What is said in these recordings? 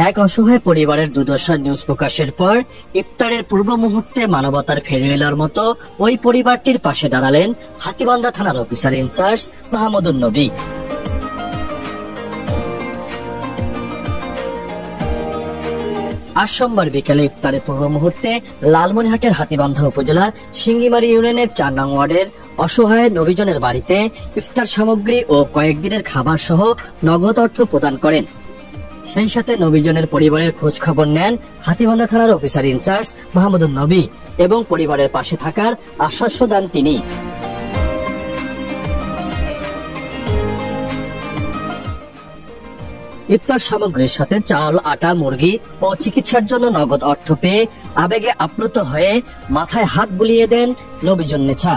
এক অসহায় পরিবারের দুর্দশা নিউজ প্রকাশের পর ইফতারের পূর্ব মুহূর্তে মানবতার ফেরিওয়ালার মতো ওই পরিবারটির পাশে দাঁড়ালেন হাতীবান্ধা থানার অফিসার ইনচার্জ মাহমুদুন নবী। আজ সোমবার বিকেলে ইফতারের পূর্ব মুহূর্তে লালমনিরহাটের হাতীবান্ধা উপজেলার সিঙ্গিমারি ইউনিয়নের ৪ নং ওয়ার্ডের অসহায় নবীজনের বাড়িতে ইফতার সামগ্রী ও কয়েকদিনের খাবার সহ নগদ অর্থ প্রদান করেন। সেই সাথে নবীজনের পরিবারের খোঁজ খবর নেন হাতীবান্ধা থানার অফিসার ইনচার্জ মাহমুদুন নবী এবং পরিবারের পাশে থাকার আশ্বাস দেন তিনি। ইফতার সামগ্রীর সাথে চাল, আটা, মুরগি ও চিকিৎসার জন্য নগদ অর্থ পেয়ে আবেগে আপ্লুত হয়ে মাথায় হাত বুলিয়ে দেন নবীজন নেছা।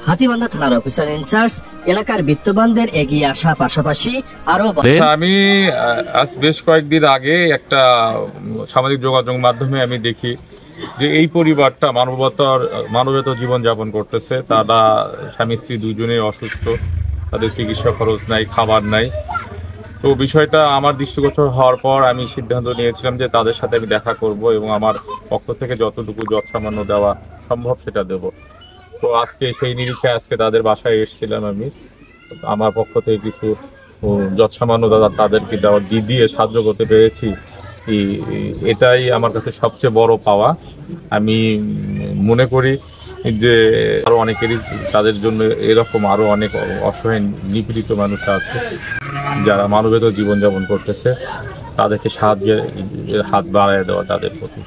হাতীবান্ধা থানার অফিসার ইনচার্জ এলাকার বিত্তবানদের এগিয়ে আসা পাশাপাশি আরো আমি আজ বেশ কয়েকদিন আগে একটা সামাজিক যোগাযোগ মাধ্যমে আমি দেখি যে এই পরিবারটা মানবতার জীবন যাপন করতেছে। তারা স্বামী স্ত্রী দুজনেই অসুস্থ, তাদের চিকিৎসা খরচ নাই, খাবার নাই। তো বিষয়টা আমার দৃষ্টিগোচর হওয়ার পর আমি সিদ্ধান্ত নিয়েছিলাম যে তাদের সাথে আমি দেখা করব এবং আমার পক্ষ থেকে যতটুকু যৎসামান্য দেওয়া সম্ভব সেটা দেব। তো আজকে সেই নিরিখে আজকে তাদের বাসায় এসেছিলাম। আমি আমার পক্ষ থেকে কিছু যৎসামান্য তাদেরকে দিয়ে সাহায্য করতে পেরেছি, এটাই আমার কাছে সবচেয়ে বড় পাওয়া। আমি মনে করি যে আরো অনেকেরই তাদের জন্য এরকম আরো অনেক অসহায় নিপীড়িত মানুষ আছে যারা মানবেতর জীবনযাপন করতেছে, তাদেরকে সাহায্যের হাত বাড়ায় দেওয়া তাদের প্রতি।